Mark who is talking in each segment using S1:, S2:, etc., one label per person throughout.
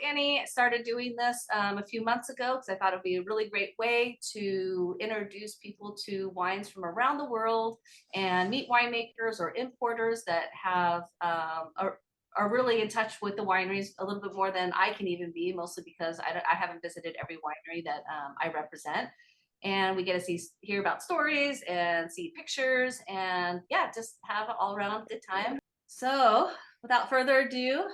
S1: Annie started doing this a few months ago because I thought it'd be a really great way to introduce people to wines from around the world and meet winemakers or importers that have are really in touch with the wineries a little bit more than I can even be, mostly because I haven't visited every winery that I represent. And we get to hear about stories and see pictures and yeah, just have an all around good time. So without further ado,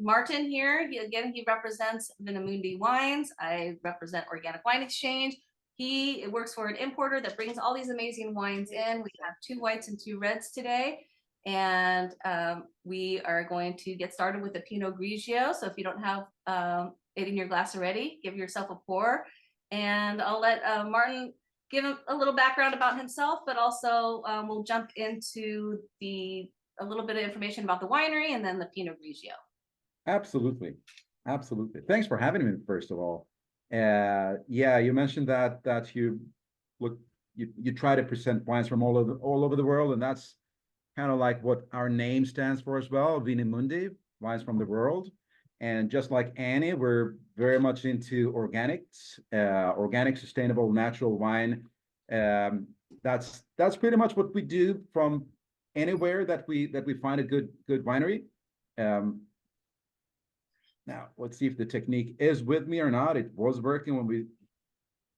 S1: Martin here, he represents ViniMundi Wines. I represent Organic Wine Exchange. He works for an importer that brings all these amazing wines in. We have 2 whites and 2 reds today. And we are going to get started with the Pinot Grigio. So if you don't have it in your glass already, give yourself a pour. And I'll let Martin give him a little background about himself, but also we'll jump into a little bit of information about the winery and then the Pinot Grigio.
S2: Absolutely. Absolutely. Thanks for having me, first of all. Yeah, you mentioned that you try to present wines from all over the world, and that's kind of like what our name stands for as well, ViniMundi, wines from the world. And just like Annie, we're very much into organics, organic, sustainable, natural wine. That's pretty much what we do from anywhere that we find a good winery. Now let's see if the technique is with me or not. It was working when we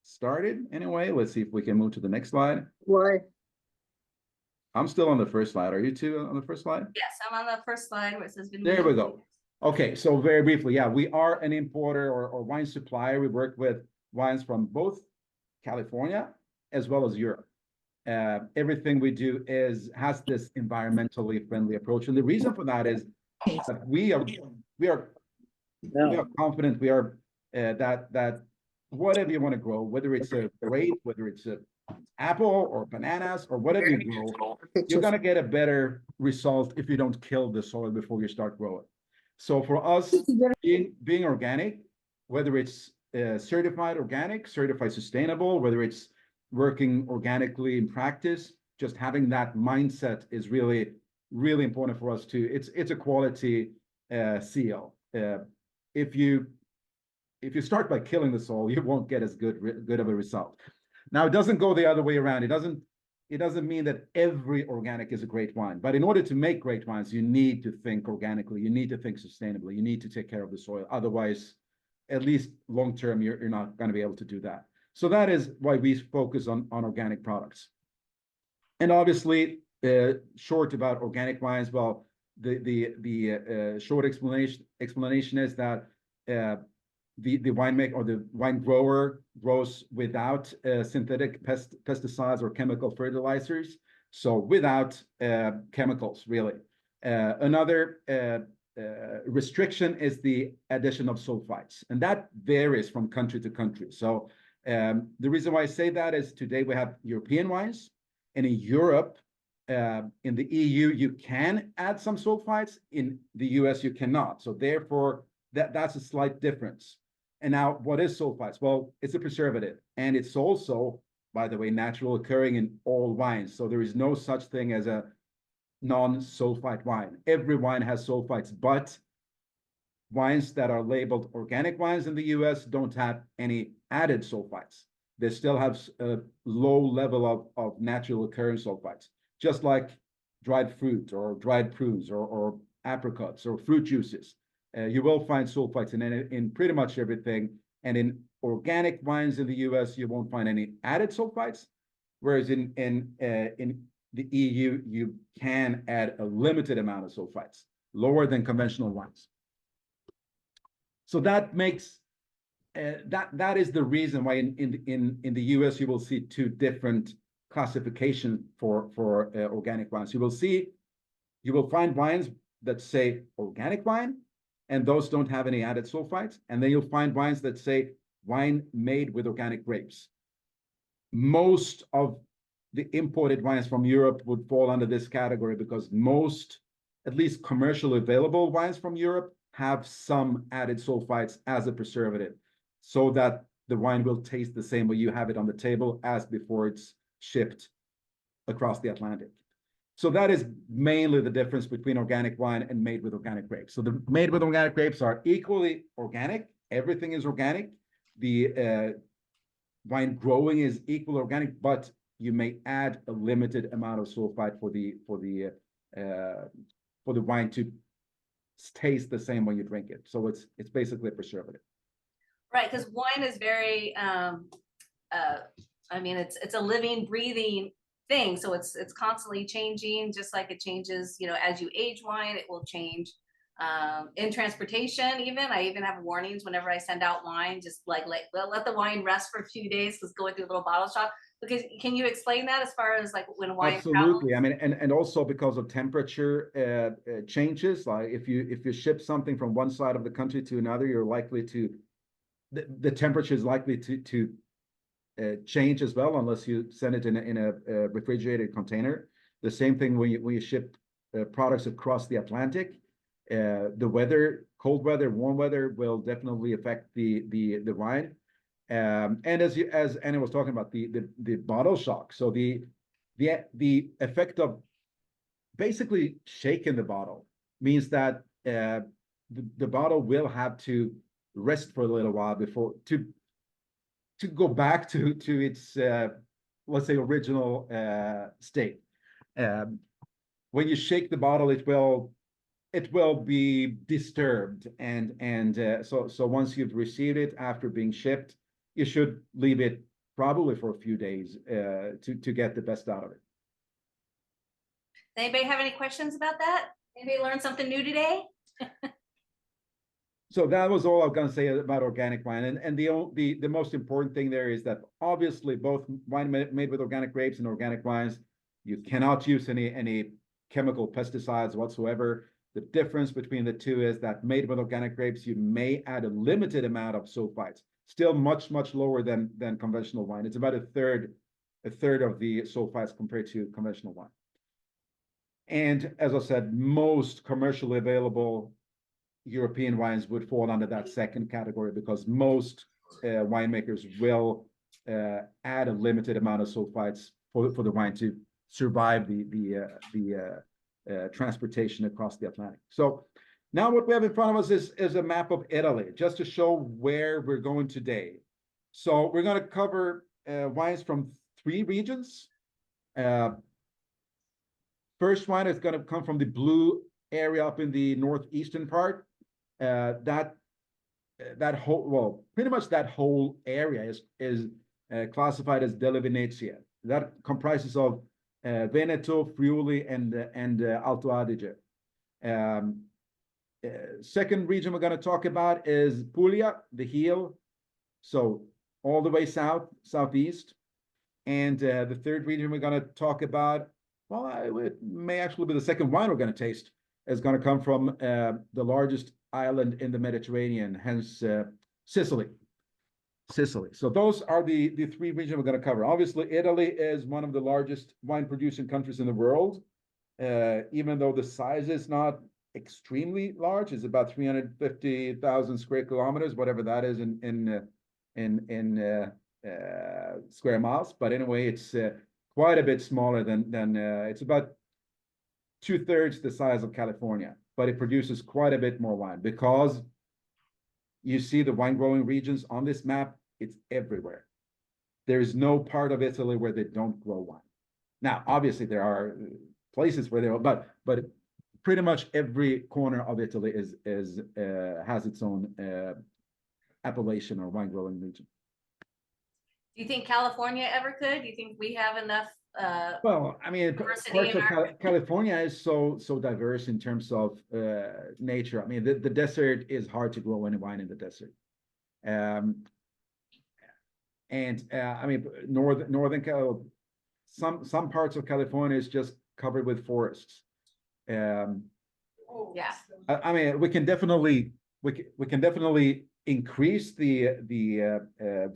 S2: started anyway. Let's see if we can move to the next slide.
S3: Why?
S2: I'm still on the first slide. Are you two on the first slide?
S1: Yes, I'm on the first slide where it says
S2: there we go. Okay, so very briefly, yeah, we are an importer or wine supplier. We work with wines from both California as well as Europe. Everything we do has this environmentally friendly approach, and the reason for that is that we are confident that whatever you want to grow, whether it's a grape, whether it's a apple or bananas or whatever you grow, you're going to get a better result if you don't kill the soil before you start growing. So for us, being organic, whether it's certified organic, certified sustainable, whether it's working organically in practice, just having that mindset is really, really important for us too. It's a quality seal. If you start by killing the soil, you won't get as good of a result. Now, it doesn't go the other way around. It doesn't mean that every organic is a great wine. But in order to make great wines, you need to think organically. You need to think sustainably. You need to take care of the soil. Otherwise, at least long term, you're not going to be able to do that. So that is why we focus on organic products. And obviously, short about organic wines. Well, the short explanation is that the winemaker or the wine grower grows without synthetic pesticides or chemical fertilizers, so without chemicals, really. Another restriction is the addition of sulfites, and that varies from country to country. So the reason why I say that is today we have European wines, and in Europe, in the EU, you can add some sulfites. In the US, you cannot. So therefore, that's a slight difference. And now, what is sulfites? Well, it's a preservative, and it's also, by the way, natural occurring in all wines. So there is no such thing as a non-sulfite wine. Every wine has sulfites, but wines that are labeled organic wines in the US don't have any added sulfites. They still have a low level of natural occurring sulfites, just like dried fruit or dried prunes or apricots or fruit juices. You will find sulfites in pretty much everything. And in organic wines in the US, you won't find any added sulfites, whereas in the EU, you can add a limited amount of sulfites, lower than conventional wines. So that makes that is the reason why in the US you will see 2 different classifications for organic wines. You will find wines that say organic wine, and those don't have any added sulfites. And then you'll find wines that say wine made with organic grapes. Most of the imported wines from Europe would fall under this category because most, at least commercially available wines from Europe, have some added sulfites as a preservative, so that the wine will taste the same when you have it on the table as before it's shipped across the Atlantic. So that is mainly the difference between organic wine and made with organic grapes. So the made with organic grapes are equally organic. Everything is organic. The wine growing is equally organic, but you may add a limited amount of sulfite for the wine to taste the same when you drink it. So it's basically a preservative.
S1: Right, because wine is very, I mean, it's a living, breathing thing. So it's constantly changing, just like it changes, you know, as you age wine, it will change. In transportation, I even have warnings whenever I send out wine, just like let the wine rest for a few days because going through a little bottle shop. Because can you explain that as far as like when wine
S2: Absolutely.
S1: travels?
S2: I mean, and also because of temperature changes, like if you ship something from one side of the country to another, you're likely to the temperature is likely to change as well, unless you send it in a refrigerated container. The same thing when you ship products across the Atlantic. The weather, cold weather, warm weather will definitely affect the wine. And as Annie was talking about, the bottle shock. So the effect of basically shaking the bottle means that the bottle will have to rest for a little while before to go back to its let's say original state. When you shake the bottle, it will be disturbed, and so once you've received it after being shipped, you should leave it probably for a few days to get the best out of it.
S1: Anybody have any questions about that? Anybody learn something new today?
S2: So that was all I'm going to say about organic wine. And the most important thing there is that obviously both wine made with organic grapes and organic wines, you cannot use any chemical pesticides whatsoever. The difference between the two is that made with organic grapes, you may add a limited amount of sulfites, still much lower than conventional wine. It's about a third of the sulfites compared to conventional wine. And as I said, most commercially available European wines would fall under that second category because most winemakers will add a limited amount of sulfites for the wine to survive the transportation across the Atlantic. So now what we have in front of us is a map of Italy, just to show where we're going today. So we're going to cover wines from 3 regions. First wine is going to come from the blue area up in the northeastern part. That whole, well, pretty much that whole area is classified as Delle Venezie. That comprises of Veneto, Friuli, and Alto Adige. Second region we're going to talk about is Puglia, the heel, so all the way southeast. And the third region we're going to talk about, well, it may actually be the second wine we're going to taste, is going to come from the largest island in the Mediterranean, hence Sicily. So those are the 3 regions we're going to cover. Obviously, Italy is one of the largest wine producing countries in the world, even though the size is not extremely large. It's about 350,000 square kilometers, whatever that is in square miles. But anyway, it's quite a bit smaller than it's about 2/3 the size of California, but it produces quite a bit more wine because you see the wine growing regions on this map. It's everywhere. There is no part of Italy where they don't grow wine. Now, obviously, there are places where they are, but pretty much every corner of Italy has its own appellation or wine growing region.
S1: Do you think California ever could? Do you think we have enough?
S2: Well, I mean, parts of California is so diverse in terms of nature. I mean, the desert is hard to grow any wine in the desert. I mean, northern Cal, some parts of California is just covered with forests.
S1: Yeah.
S2: I mean, we can definitely increase the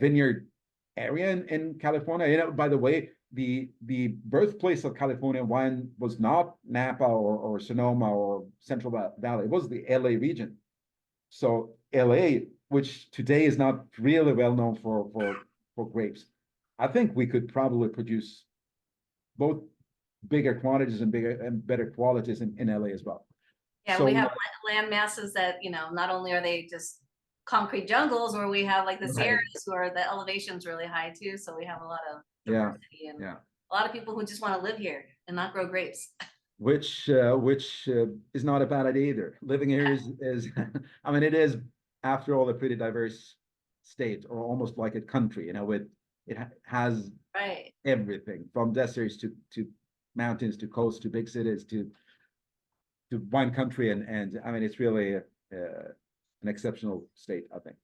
S2: vineyard area in California. You know, by the way, the birthplace of California wine was not Napa or Sonoma or Central Valley. It was the LA region. So LA, which today is not really well known for grapes, I think we could probably produce both bigger quantities and bigger and better qualities in LA as well.
S1: Yeah,
S2: So
S1: we have land masses that, not only are they just concrete jungles, where we have like the
S2: right.
S1: Sierras where the elevation's really high too. So we have a lot of
S2: Yeah,
S1: diversity and
S2: yeah.
S1: a lot of people who just want to live here and not grow grapes.
S2: Which is not a bad idea either. Living here is I mean, it is after all a pretty diverse state, or almost like a country, it has
S1: Right.
S2: everything from deserts to mountains to coast to big cities to wine country, and I mean, it's really an exceptional state, I think.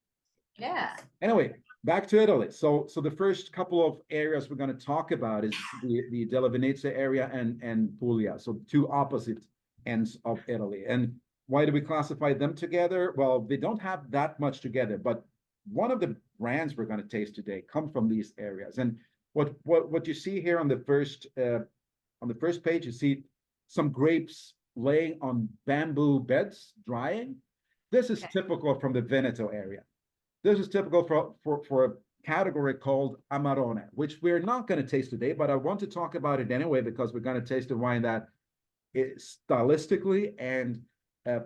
S1: Yeah.
S2: Anyway, back to Italy. So the first couple of areas we're going to talk about is the Della Venezia area and Puglia. So two opposite ends of Italy. And why do we classify them together? Well, they don't have that much together, but one of the brands we're going to taste today come from these areas. And what you see here on the first page, you see some grapes laying on bamboo beds drying. This is typical from the Veneto area. This is typical for a category called Amarone, which we're not going to taste today, but I want to talk about it anyway because we're going to taste a wine that is stylistically and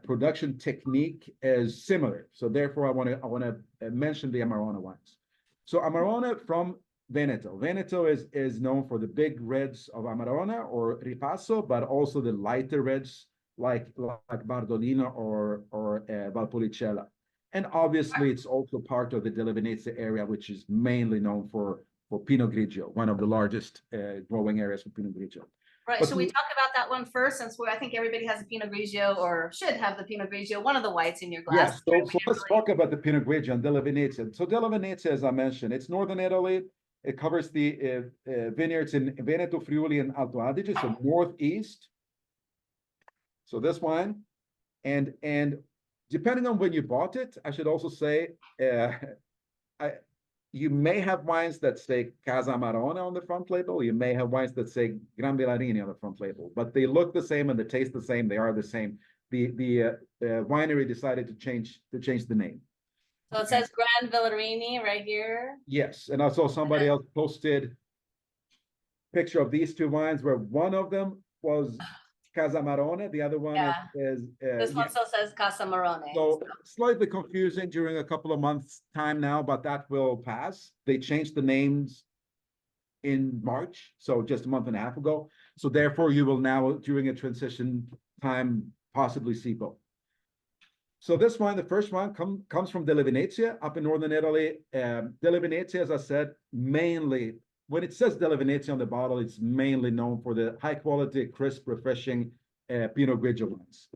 S2: production technique is similar. So therefore, I want to mention the Amarone wines. So Amarone from Veneto. Veneto is known for the big reds of Amarone or Ripasso, but also the lighter reds like Bardolino or Valpolicella. And obviously, it's also part of the Della Venezia area, which is mainly known for Pinot Grigio, one of the largest growing areas for Pinot Grigio.
S1: Right.
S2: But
S1: so we talk about that one first, since I think everybody has a Pinot Grigio or should have the Pinot Grigio, one of the whites in your glass.
S2: Yes. So let's talk about the Pinot Grigio and Della Venezia. So Della Venezia, as I mentioned, it's northern Italy. It covers the vineyards in Veneto, Friuli, and Alto Adige, so northeast. So this wine, and depending on when you bought it, I should also say, you may have wines that say Casa Amarone on the front label. You may have wines that say Gran Villarini on the front label, but they look the same and they taste the same. They are the same. The winery decided to change the name.
S1: So it says Gran Villarini right here.
S2: Yes, and I saw somebody else posted picture of these two wines where one of them was Casa Amarone, the other one is
S1: this one still says Casa Amarone.
S2: So slightly confusing during a couple of months time now, but that will pass. They changed the names in March, so just a month and a half ago. So therefore, you will now, during a transition time, possibly see both. So this wine, the first one, comes from Della Venezia up in northern Italy. Della Venezia, as I said, mainly, when it says Della Venezia on the bottle, it's mainly known for the high quality, crisp, refreshing Pinot Grigio wines.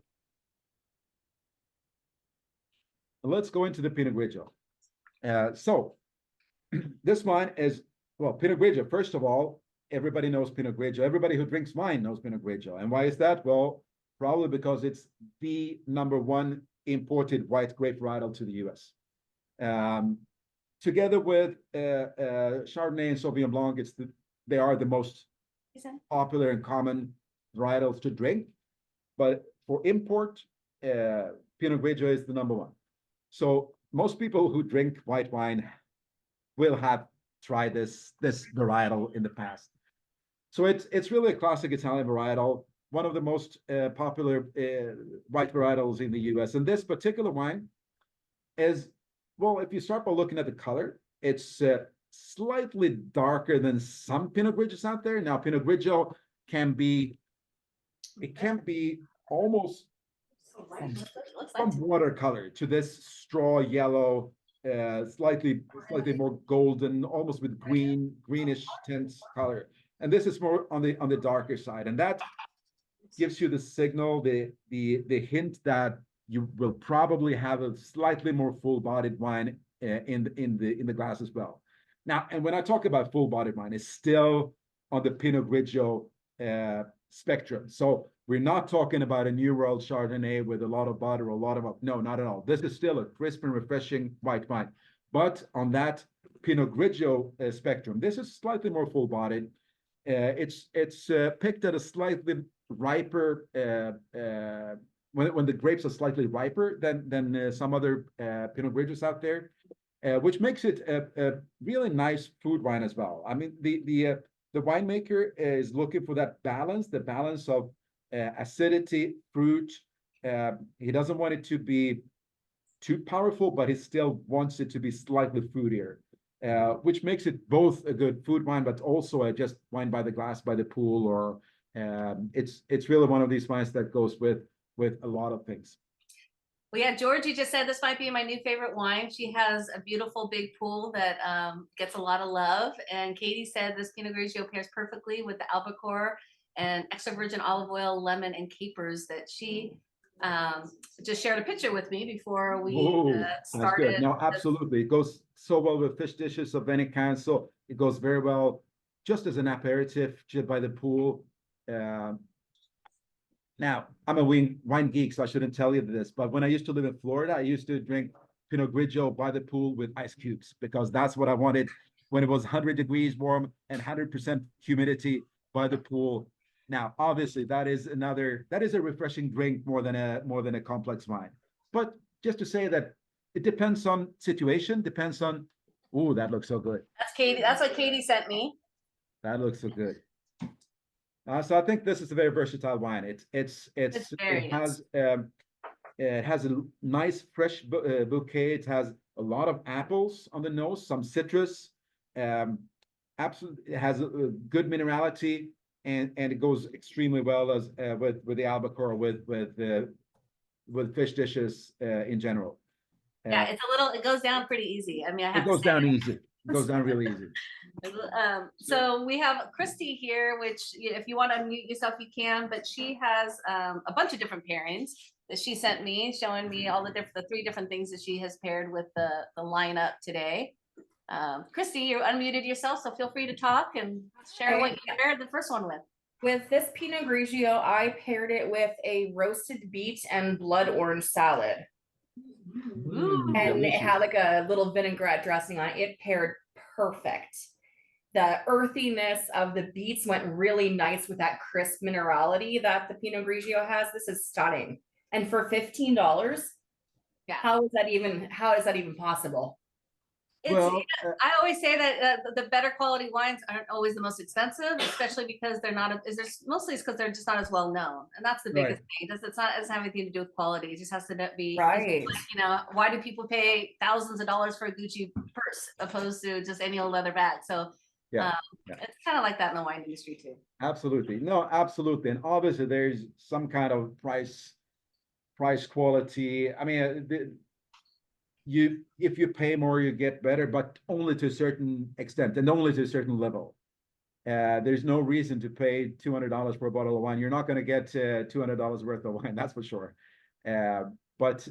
S2: Let's go into the Pinot Grigio. So this wine is, well, Pinot Grigio. First of all, everybody knows Pinot Grigio. Everybody who drinks wine knows Pinot Grigio. And why is that? Well, probably because it's the #1 imported white grape varietal to the US. Together with Chardonnay and Sauvignon Blanc, they are the most popular and common varietals to drink. But for import, Pinot Grigio is the #1. So most people who drink white wine will have tried this varietal in the past. So it's really a classic Italian varietal, one of the most popular white varietals in the US. And this particular wine is, well, if you start by looking at the color, it's slightly darker than some Pinot Grigios out there. Now, Pinot Grigio can be almost from watercolor to this straw yellow, slightly more golden, almost with greenish tints color. And this is more on the darker side, and that gives you the signal, the hint that you will probably have a slightly more full-bodied wine in the glass as well. Now, and when I talk about full-bodied wine, it's still on the Pinot Grigio spectrum. So we're not talking about a New World Chardonnay with a lot of butter or a lot of, no, not at all. This is still a crisp and refreshing white wine. But on that Pinot Grigio spectrum, this is slightly more full-bodied. It's picked at a slightly riper, when the grapes are slightly riper than some other Pinot Grigios out there, which makes it a really nice food wine as well. I mean, the the winemaker is looking for that balance, the balance of acidity, fruit. He doesn't want it to be too powerful, but he still wants it to be slightly fruitier, which makes it both a good food wine, but also a just wine by the glass, by the pool, or it's really one of these wines that goes with a lot of things.
S1: Well, yeah, Georgie just said this might be my new favorite wine. She has a beautiful big pool that gets a lot of love. And Katie said this Pinot Grigio pairs perfectly with the albacore and extra virgin olive oil, lemon, and capers that she just shared a picture with me before we
S2: That's good.
S1: started.
S2: No, absolutely. It goes so well with fish dishes of any kind. So it goes very well just as an aperitif, just by the pool. Now, I'm a wine geek, so I shouldn't tell you this, but when I used to live in Florida, I used to drink Pinot Grigio by the pool with ice cubes because that's what I wanted when it was 100 degrees warm and 100% humidity by the pool. Now, obviously, that is a refreshing drink more than a complex wine. But just to say that it depends on situation, depends on. Oh, that looks so good.
S1: That's Katie. That's what Katie sent me.
S2: That looks so good. So I think this is a very versatile wine. It has a nice fresh bouquet. It has a lot of apples on the nose, some citrus. Absolutely, it has a good minerality, and it goes extremely well as with the albacore, with fish dishes in general.
S1: Yeah, it goes down pretty easy. I mean, I have
S2: it goes
S1: to say
S2: down
S1: that.
S2: easy. It goes down really easy.
S1: So we have Christy here, which if you want to unmute yourself, you can, but she has a bunch of different pairings that she sent me, showing me all the 3 different things that she has paired with the lineup today. Christy, you unmuted yourself, so feel free to talk and share what you paired the first one with.
S3: With this Pinot Grigio, I paired it with a roasted beet and blood orange salad. And it had like a little vinaigrette dressing on it. It paired perfect. The earthiness of the beets went really nice with that crisp minerality that the Pinot Grigio has. This is stunning. And for $15,
S1: yeah,
S3: how is that even possible?
S1: Well, I always say that the better quality wines aren't always the most expensive, especially because they're not. Mostly it's because they're just not as well known, and that's the biggest thing. It doesn't have anything to do with quality. It just has to be
S3: right.
S1: Like, why do people pay thousands of dollars for a Gucci purse opposed to just any old leather bag? So it's kind of like that in the wine industry too.
S2: Absolutely, no, absolutely, and obviously there's some kind of price quality. I mean, if you pay more, you get better, but only to a certain extent and only to a certain level. There's no reason to pay $200 for a bottle of wine. You're not going to get $200 worth of wine, that's for sure. But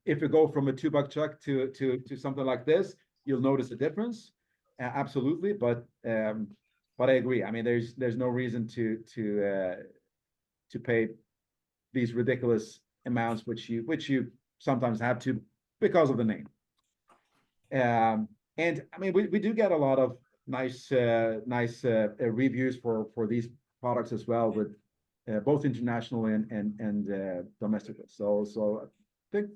S2: if you go from a $2 chuck to something like this, you'll notice a difference. Absolutely, but I agree. I mean, there's no reason to pay these ridiculous amounts, which you sometimes have to, because of the name. And I mean, we do get a lot of nice reviews for these products as well, with both international and domestic. So I think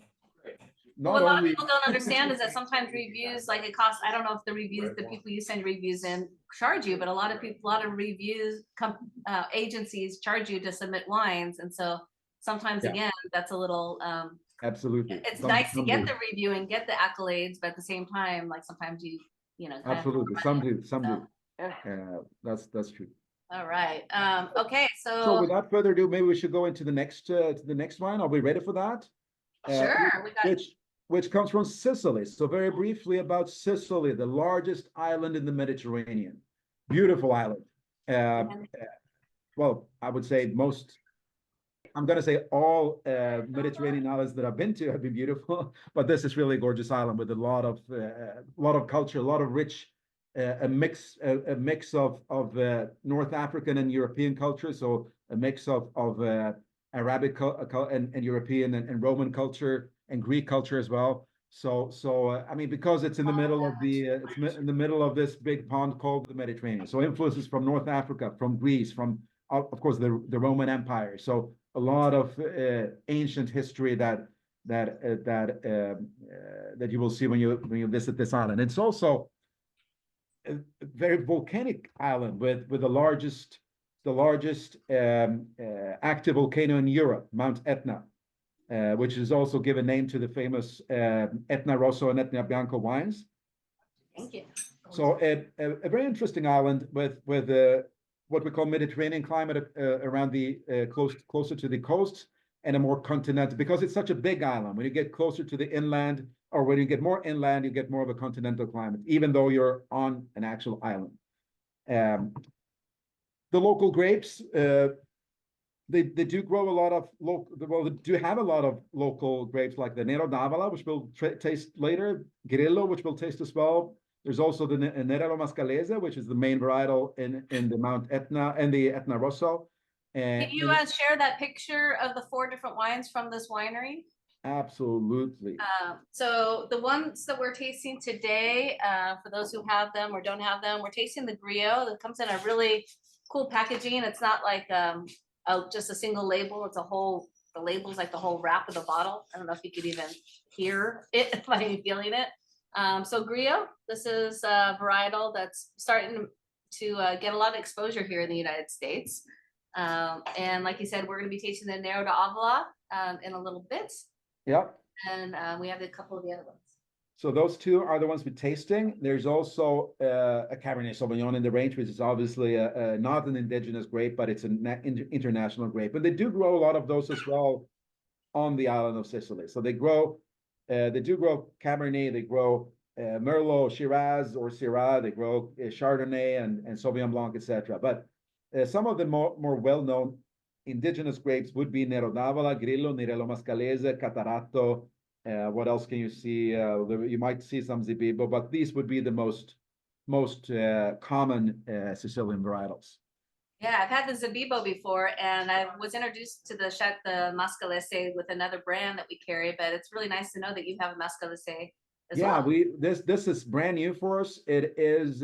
S1: what a lot of people don't understand is that sometimes reviews, like it costs, I don't know if the people you send reviews in charge you, but a lot of reviews agencies charge you to submit wines, and so sometimes again that's a little
S2: absolutely,
S1: it's nice to get the review and get the accolades, but at the same time, like sometimes
S2: absolutely, some do. That's true.
S1: All right. Okay,
S2: so without further ado, maybe we should go into the next wine. Are we ready for that?
S1: Sure.
S2: Which comes from Sicily. So very briefly about Sicily, the largest island in the Mediterranean. Beautiful island. Well, I would say I'm going to say all Mediterranean islands that I've been to have been beautiful, but this is really a gorgeous island with a lot of culture, a lot of rich, a mix of North African and European culture. So a mix of Arabic and European and Roman culture and Greek culture as well. So I mean, because it's in the middle of it's in the middle of this big pond called the Mediterranean. So influences from North Africa, from Greece, from of course the Roman Empire. So a lot of ancient history that you will see when you visit this island. It's also a very volcanic island with the largest active volcano in Europe, Mount Etna, which is also given name to the famous Etna Rosso and Etna Bianco wines.
S1: Thank you.
S2: So a very interesting island with what we call Mediterranean climate around the closer to the coast, and a more continental, because it's such a big island. When you get closer to the inland, or when you get more inland, you get more of a continental climate, even though you're on an actual island. The local grapes, they do grow a lot of they do have a lot of local grapes, like the Nero d'Avola, which we'll taste later, Grillo, which we'll taste as well. There's also the Nero Mascalese, which is the main varietal in the Mount Etna and the Etna Rosso.
S1: Can you share that picture of the 4 different wines from this winery?
S2: Absolutely.
S1: So the ones that we're tasting today, for those who have them or don't have them, we're tasting the Grillo that comes in a really cool packaging. It's not like just a single label. It's the label's like the whole wrap of the bottle. I don't know if you could even hear it by feeling it. So Grillo, this is a varietal that's starting to get a lot of exposure here in the United States. And like you said, we're going to be tasting the Nero d'Avola in a little bit.
S2: Yep.
S1: And we have a couple of the other ones.
S2: So those 2 are the ones we're tasting. There's also a Cabernet Sauvignon in the range, which is obviously not an indigenous grape, but it's an international grape. And they do grow a lot of those as well on the island of Sicily. So they do grow Cabernet, they grow Merlot, Shiraz or Syrah, they grow Chardonnay and Sauvignon Blanc, etc. But some of the more well-known indigenous grapes would be Nero d'Avola, Grillo, Nero Mascalese, Catarato. What else can you see? You might see some Zibibo, but these would be the most common Sicilian varietals.
S1: Yeah, I've had the Zibibo before, and I was introduced to the Mascalese with another brand that we carry, but it's really nice to know that you have a Mascalese as well.
S2: This is brand new for us. It is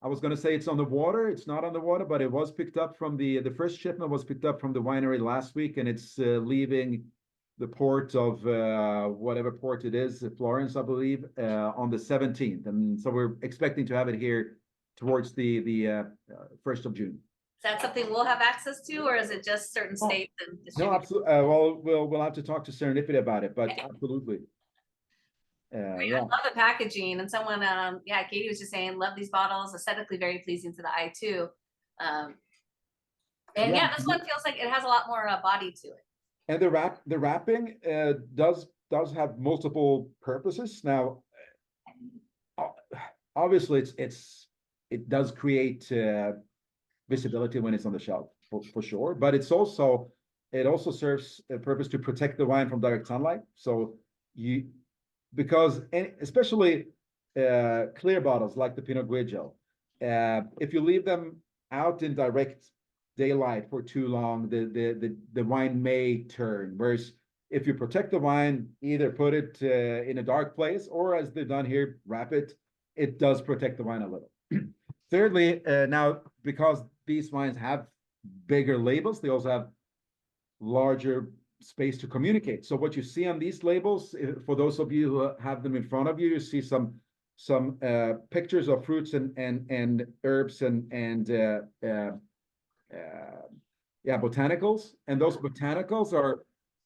S2: I was going to say it's on the water. It's not on the water, but it was picked up from the first shipment was picked up from the winery last week, and it's leaving the port of whatever port it is, Florence, I believe, on the 17th. And so we're expecting to have it here towards the 1st of June.
S1: Is that something we'll have access to, or is it just certain states and
S2: No, absolutely. Well, we'll have to talk to Serendipity about it, but absolutely.
S1: I love the packaging, and someone, Katie was just saying, love these bottles, aesthetically very pleasing to the eye too. This one feels like it has a lot more body to it.
S2: And the wrapping does have multiple purposes. Now, obviously, it does create visibility when it's on the shelf for sure, but it also serves a purpose to protect the wine from direct sunlight. So especially clear bottles like the Pinot Grigio, if you leave them out in direct daylight for too long, the wine may turn. Whereas if you protect the wine, either put it in a dark place, or as they've done here, wrap it, it does protect the wine a little. Thirdly, now, because these wines have bigger labels, they also have larger space to communicate. So what you see on these labels, for those of you who have them in front of you, you see some pictures of fruits and herbs and botanicals. And those botanicals are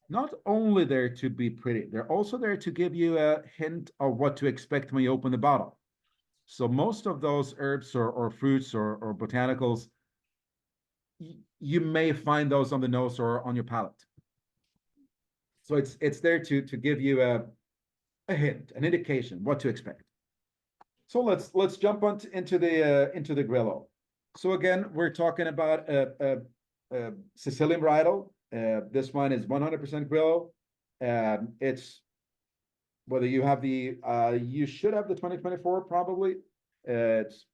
S2: not only there to be pretty, they're also there to give you a hint of what to expect when you open the bottle. So most of those herbs or fruits or botanicals, you may find those on the nose or on your palate. So it's there to give you a hint, an indication what to expect. So let's jump into the Grillo. So again, we're talking about a Sicilian varietal. This one is 100% Grillo. It's whether you have you should have the 2024 probably. It's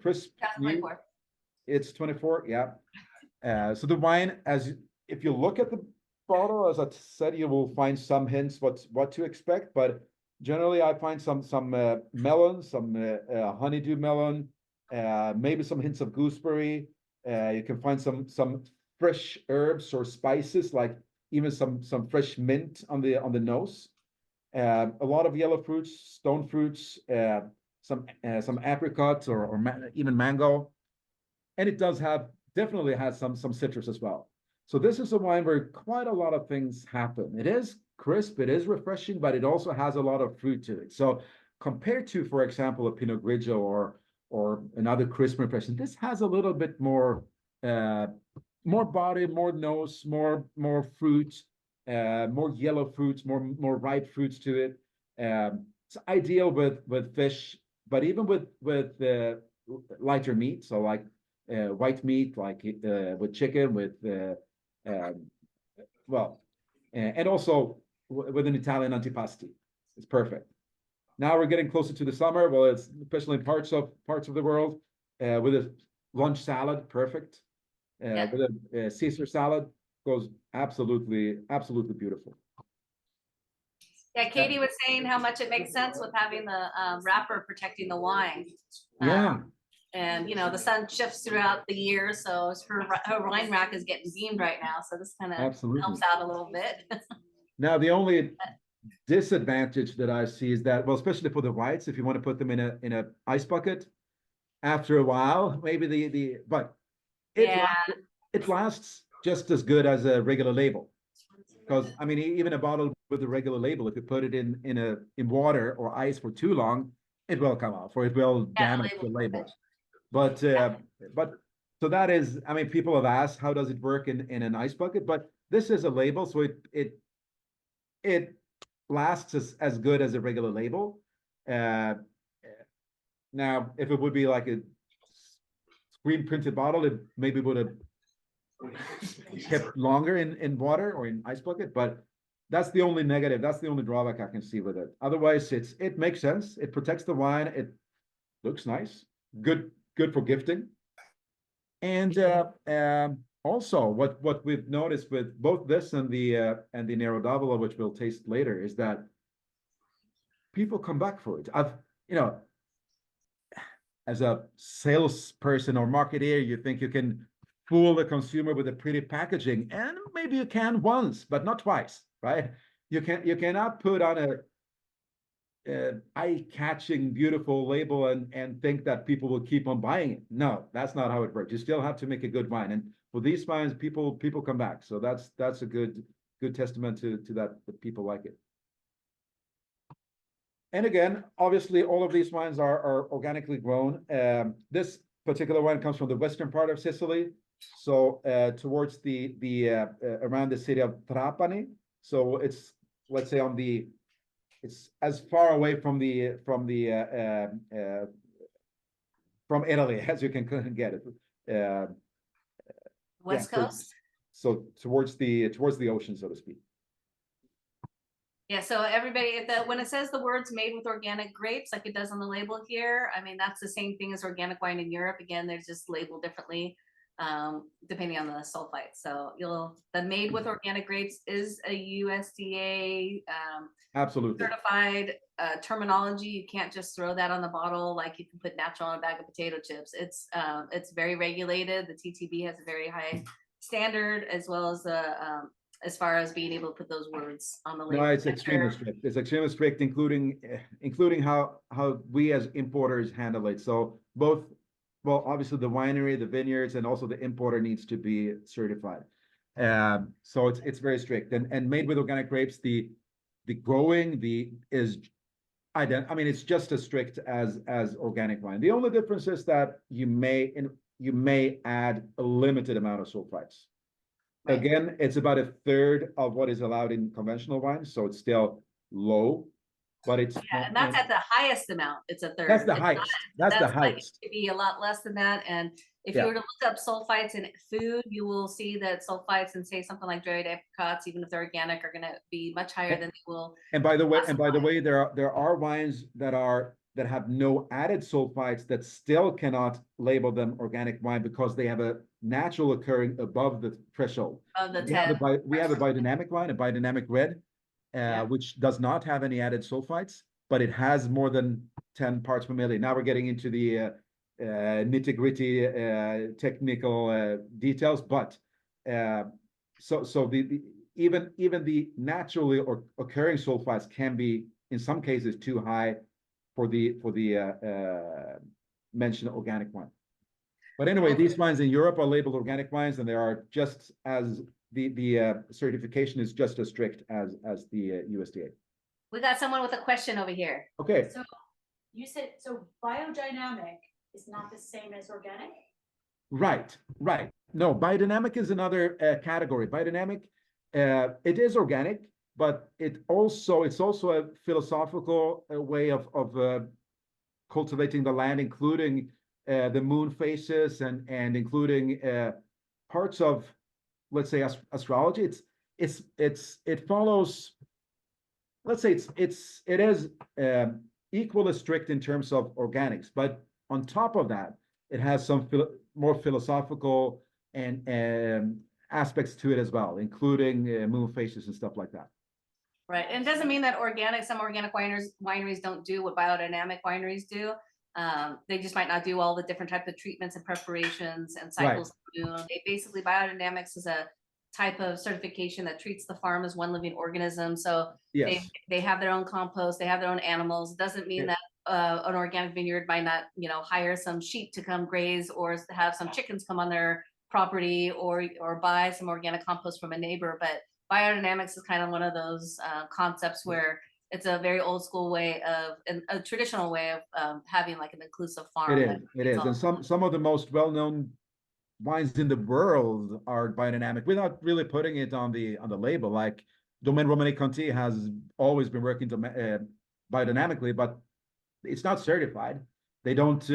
S2: crisp.
S1: 24.
S2: It's 24, yeah. So the wine, if you look at the bottle, as I said, you will find some hints what to expect. But generally, I find some melon, some honeydew melon, maybe some hints of gooseberry. You can find some fresh herbs or spices, like even some fresh mint on the nose. A lot of yellow fruits, stone fruits, some apricots or even mango, and it does definitely has some citrus as well. So this is a wine where quite a lot of things happen. It is crisp, it is refreshing, but it also has a lot of fruit to it. So compared to, for example, a Pinot Grigio or another crisp refreshing, this has a little bit more body, more nose, more fruit, more yellow fruits, more ripe fruits to it. It's ideal with fish, but even with lighter meat, so like white meat, like with chicken, with well, and also with an Italian antipasti, it's perfect. Now we're getting closer to the summer. Well, it's especially in parts of the world with a lunch salad, perfect. With a Caesar salad goes absolutely beautiful.
S1: Yeah, Katie was saying how much it makes sense with having the wrapper protecting the wine.
S2: Yeah.
S1: And you know the sun shifts throughout the year, so her wine rack is getting beamed right now. So this kind of helps out a little bit.
S2: Now the only disadvantage that I see is that, well, especially for the whites, if you want to put them in a ice bucket, after a while, maybe but it lasts just as good as a regular label. Because I mean, even a bottle with a regular label, if you put it in water or ice for too long, it will come off or it will damage the label. But so that is, I mean, people have asked how does it work in an ice bucket, but this is a label, so it lasts as good as a regular label. Now, if it would be like a screen printed bottle, it maybe would have kept longer in water or in ice bucket, but that's the only negative. That's the only drawback I can see with it. Otherwise, it makes sense. It protects the wine. It looks nice. Good for gifting. And also, what we've noticed with both this and the Nero d'Avola, which we'll taste later, is that people come back for it. As a salesperson or marketeer, you think you can fool the consumer with a pretty packaging, and maybe you can once, but not twice, right? You cannot put on a eye-catching, beautiful label and think that people will keep on buying it. No, that's not how it works. You still have to make a good wine, and for these wines, people come back. So that's a good testament to that people like it. And again, obviously, all of these wines are organically grown. This particular wine comes from the western part of Sicily, so towards the around the city of Trapani. So it's, let's say, it's as far away from Italy as you can get it.
S1: West Coast.
S2: So towards the ocean, so to speak.
S1: Yeah, so everybody, when it says the words made with organic grapes, like it does on the label here, I mean, that's the same thing as organic wine in Europe. Again, they're just labeled differently depending on the sulfite. So the made with organic grapes is a USDA
S2: absolutely
S1: certified terminology. You can't just throw that on the bottle like you can put natural on a bag of potato chips. It's very regulated. The TTB has a very high standard, as well as far as being able to put those words on the label.
S2: No, it's extremely strict. It's extremely strict, including how we as importers handle it. So both, well, obviously the winery, the vineyards, and also the importer needs to be certified. So it's very strict. And made with organic grapes, the growing is I mean, it's just as strict as organic wine. The only difference is that you may add a limited amount of sulfites. Right. Again, it's about a third of what is allowed in conventional wine, so it's still low, but it's
S1: and that's at the highest amount. It's a third.
S2: That's the highest. That's the highest.
S1: It could be a lot less than that. And if you were to look up sulfites in food, you will see that sulfites in, say, something like dried apricots, even if they're organic, are going to be much higher than they will.
S2: And by the way, there are wines that have no added sulfites that still cannot label them organic wine because they have a natural occurring above the threshold. We have a biodynamic wine, a biodynamic red, which does not have any added sulfites, but it has more than 10 parts per million. Now we're getting into the nitty-gritty technical details, but so even the naturally occurring sulfites can be in some cases too high for the mentioned organic wine. But anyway, these wines in Europe are labeled organic wines, and they are just as the certification is just as strict as the USDA.
S1: We got someone with a question over here.
S2: Okay.
S4: So you said, so biodynamic is not the same as organic?
S2: Right. No, biodynamic is another category. Biodynamic, it is organic, but it's also a philosophical way of cultivating the land, including the moon phases and including parts of, let's say, astrology. It follows. Let's say it is equally strict in terms of organics, but on top of that, it has some more philosophical and aspects to it as well, including moon phases and stuff like that.
S1: Right, and it doesn't mean that some organic wineries don't do what biodynamic wineries do. They just might not do all the different types of treatments and preparations and cycles. Right. They basically, biodynamics is a type of certification that treats the farm as one living organism. So yes, they have their own compost, they have their own animals. It doesn't mean that an organic vineyard might not, hire some sheep to come graze or have some chickens come on their property or buy some organic compost from a neighbor. But biodynamics is kind of one of those concepts where it's a very old school way of, a traditional way of having like an inclusive farm.
S2: It is. And some of the most well-known wines in the world are biodynamic without really putting it on the label. Like Domaine Romanée Conti has always been working biodynamically, but it's not certified. They don't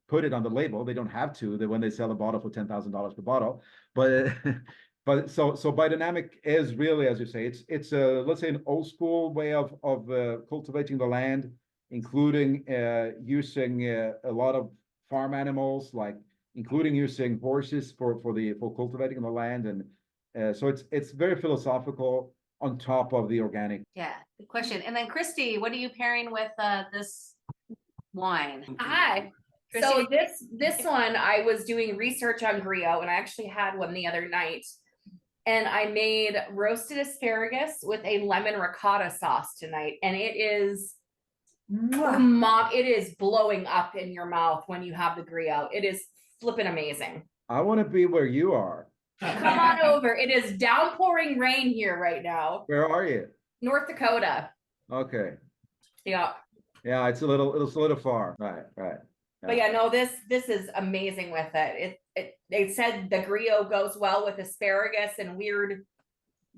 S2: put it on the label. They don't have to. When they sell a bottle for $10,000 per bottle, but so biodynamic is really, as you say, it's let's say an old school way of cultivating the land, including using a lot of farm animals, like including using horses for cultivating the land, and so it's very philosophical on top of the organic.
S1: Yeah, good question. And then Christy, what are you pairing with this wine?
S3: Hi. Christy. So this one, I was doing research on Grillo, and I actually had one the other night. And I made roasted asparagus with a lemon ricotta sauce tonight. And it is, it is blowing up in your mouth when you have the Grillo. It is flipping amazing.
S2: I want to be where you are.
S3: Come on over. It is downpouring rain here right now.
S2: Where are you? North
S3: Dakota.
S2: Okay.
S3: Yeah.
S2: Yeah, it's a little far. Right. Yeah.
S3: But yeah, no, this is amazing with it. They said the Grillo goes well with asparagus and weird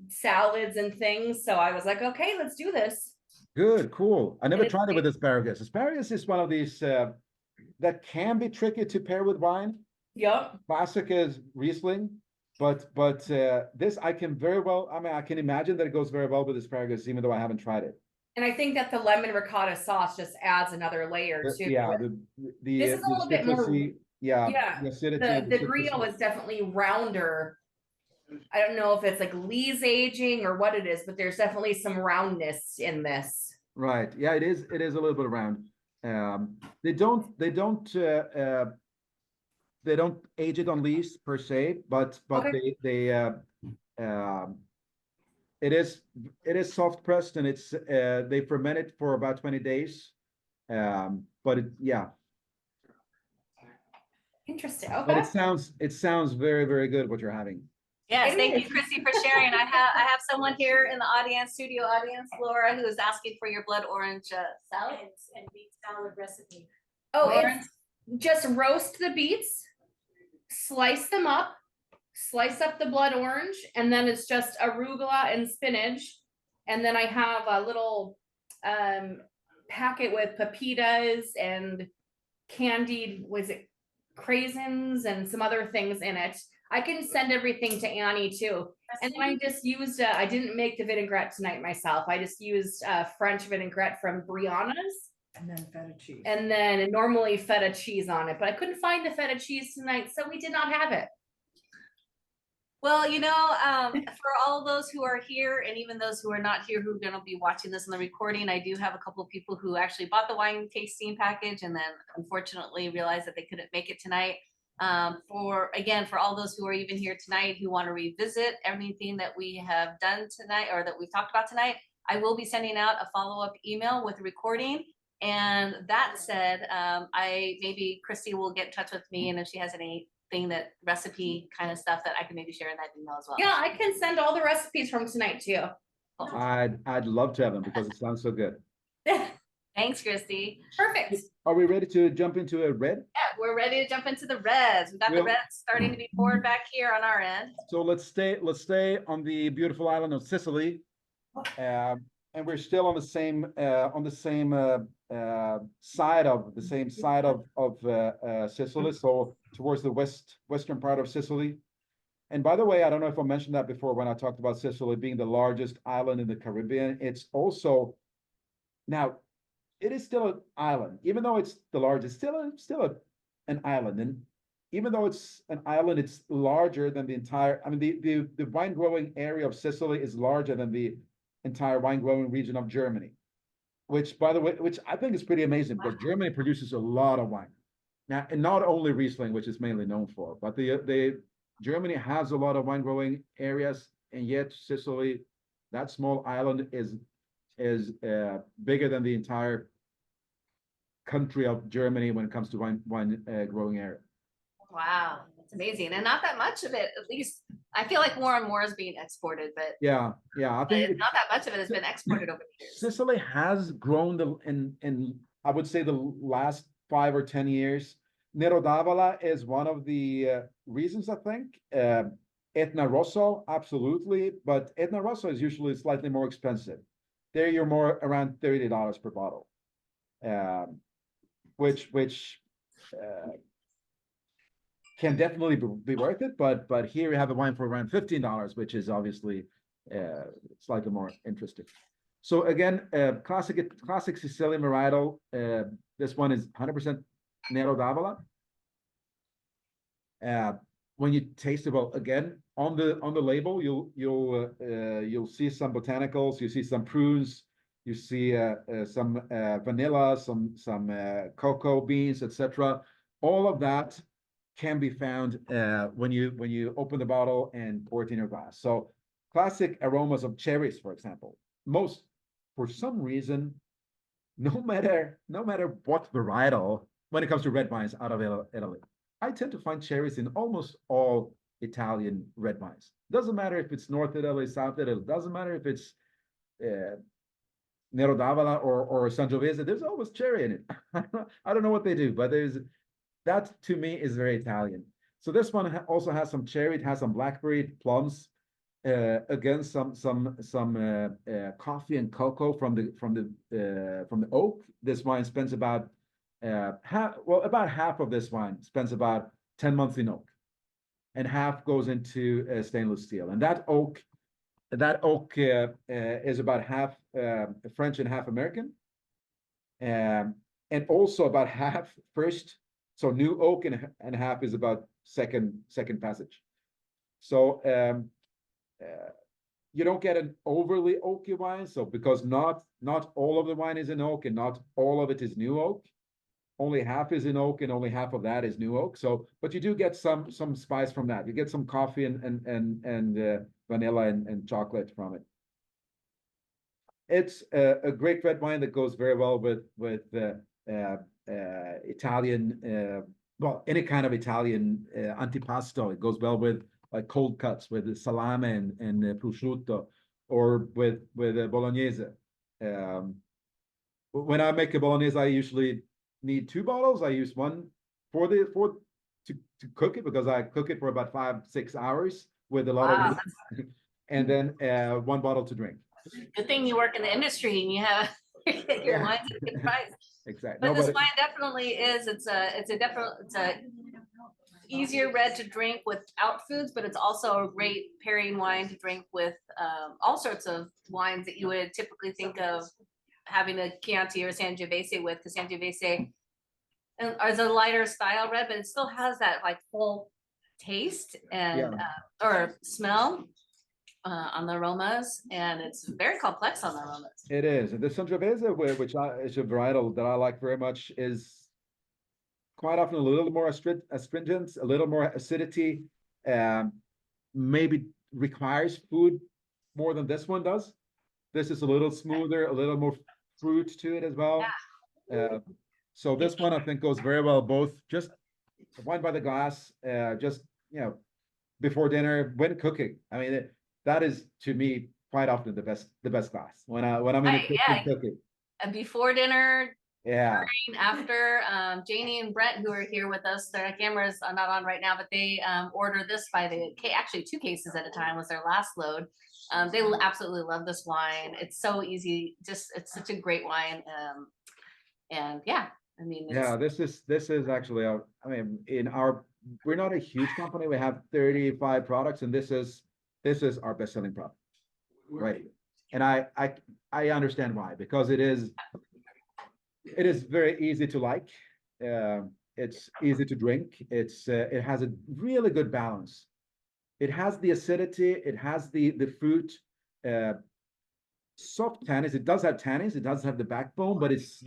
S3: salads and things. So I was like, okay, let's do this.
S2: Good, cool. I never tried it with asparagus. Asparagus is one of these that can be tricky to pair with wine.
S3: Yep.
S2: Classic is Riesling, but this I can very well. I mean, I can imagine that it goes very well with asparagus, even though I haven't tried it.
S3: And I think that the lemon ricotta sauce just adds another layer too.
S2: Yeah,
S3: this is a little bit more.
S2: Yeah.
S3: The Grillo is definitely rounder. I don't know if it's like lees aging or what it is, but there's definitely some roundness in this.
S2: Right. Yeah, it is. It is a little bit round. They don't age it on lees per se, but okay. It is soft pressed, and it's they ferment it for about 20 days. But yeah.
S3: Interesting. Okay.
S2: But it sounds very, very good what you're having.
S1: Yes, thank you, Christy, for sharing. I have someone here in the studio audience, Laura, who is asking for your blood orange salad
S4: and beet salad recipe.
S3: Oh, it's just roast the beets, slice them up, slice up the blood orange, and then it's just arugula and spinach. And then I have a little packet with pepitas and candied, craisins and some other things in it. I can send everything to Annie too. And then I just used, I didn't make the vinaigrette tonight myself. I just used French vinaigrette from Brianna's.
S4: And then feta cheese.
S3: And then normally feta cheese on it, but I couldn't find the feta cheese tonight, so we did not have it.
S1: Well, for all those who are here and even those who are not here who are going to be watching this in the recording, I do have a couple of people who actually bought the wine tasting package and then unfortunately realized that they couldn't make it tonight. For all those who are even here tonight who want to revisit everything that we have done tonight or that we've talked about tonight, I will be sending out a follow-up email with a recording. And that said, maybe Christy will get in touch with me, and if she has anything that recipe kind of stuff that I can maybe share in that email as well.
S3: Yeah, I can send all the recipes from tonight too.
S2: I'd love to have them because it sounds so good.
S1: Thanks, Christy.
S3: Perfect.
S2: Are we ready to jump into a red?
S1: Yeah, we're ready to jump into the reds. We've got the
S2: Well-
S1: reds starting to be poured back here on our end.
S2: So let's stay on the beautiful island of Sicily, and we're still on the same side of Sicily, so towards the western part of Sicily. And by the way, I don't know if I mentioned that before when I talked about Sicily being the largest island in the Caribbean. It's also now it is still an island, even though it's the largest, still an island. And even though it's an island, it's larger than the entire. I mean, the wine growing area of Sicily is larger than the entire wine growing region of Germany, which, by the way, which I think is pretty amazing because Germany produces a lot of wine now, and not only Riesling, which is mainly known for, but the Germany has a lot of wine growing areas, and yet Sicily, that small island, is bigger than the entire country of Germany when it comes to wine growing area.
S1: Wow, that's amazing, and not that much of it. At least I feel like more and more is being exported, but
S2: Yeah, I think
S1: it's not that much of it has been exported over the years.
S2: Sicily has grown in I would say the last 5 or 10 years. Nero d'Avola is one of the reasons, I think. Etna Rosso, absolutely, but Etna Rosso is usually slightly more expensive. There you're more around $30 per bottle, which can definitely be worth it. But here you have a wine for around $15, which is obviously slightly more interesting. So again, classic Sicilian varietal. This one is 100% Nero d'Avola. When you taste it, well, again on the label, you'll see some botanicals, you see some prunes, you see some vanilla, some cocoa beans, etc. All of that can be found when you open the bottle and pour it in your glass. So classic aromas of cherries, for example. For some reason, no matter what varietal, when it comes to red wines out of Italy, I tend to find cherries in almost all Italian red wines. Doesn't matter if it's North Italy, South Italy. Doesn't matter if it's Nero d'Avola or Sangiovese. There's always cherry in it. I don't know what they do, but that to me is very Italian. So this one also has some cherry. It has some blackberry, plums. Again, some coffee and cocoa from the oak. This wine spends about half of this wine spends about 10 months in oak, and half goes into stainless steel. And that oak is about half French and half American, and also about half first. So new oak and half is about second passage. So you don't get an overly oaky wine. So because not all of the wine is in oak and not all of it is new oak, only half is in oak and only half of that is new oak. So, but you do get some spice from that. You get some coffee and vanilla and chocolate from it. It's a great red wine that goes very well with Italian, well, any kind of Italian antipasto. It goes well with like cold cuts with salame and prosciutto, or with bolognese. When I make a bolognese, I usually need 2 bottles. I use one to cook it, because I cook it for about 5-6 hours with a lot of meat, and then 1 bottle to drink.
S1: Good thing you work in the industry and you have your wines at a good price.
S2: Exactly.
S1: But this wine definitely is. It's a easier red to drink without foods, but it's also a great pairing wine to drink with all sorts of wines that you would typically think of having a Chianti or Sangiovese with, because Sangiovese is a lighter style red, but it still has that like full taste and or smell on the aromas, and it's very complex on the aromas.
S2: It is. And the Sangiovese, which is a varietal that I like very much, is quite often a little more astringent, a little more acidity, maybe requires food more than this one does. This is a little smoother, a little more fruit to it as well. So this one I think goes very well, both just wine by the glass, just, before dinner, when cooking. I mean, that is to me quite often the best glass when I'm in the
S1: Right,
S2: kitchen
S1: yeah.
S2: cooking.
S1: And before dinner,
S2: Yeah.
S1: after, Janie and Brett, who are here with us, their cameras are not on right now, but they order this by actually 2 cases at a time was their last load. They absolutely love this wine. It's so easy, it's such a great wine. And yeah, I mean,
S2: Yeah, this is actually I mean, we're not a huge company. We have 35 products, and this is our best-selling product, right? And I understand why, because it is very easy to like. It's easy to drink. It has a really good balance. It has the acidity. It has the fruit. Soft tannins. It does have tannins. It does have the backbone, but it's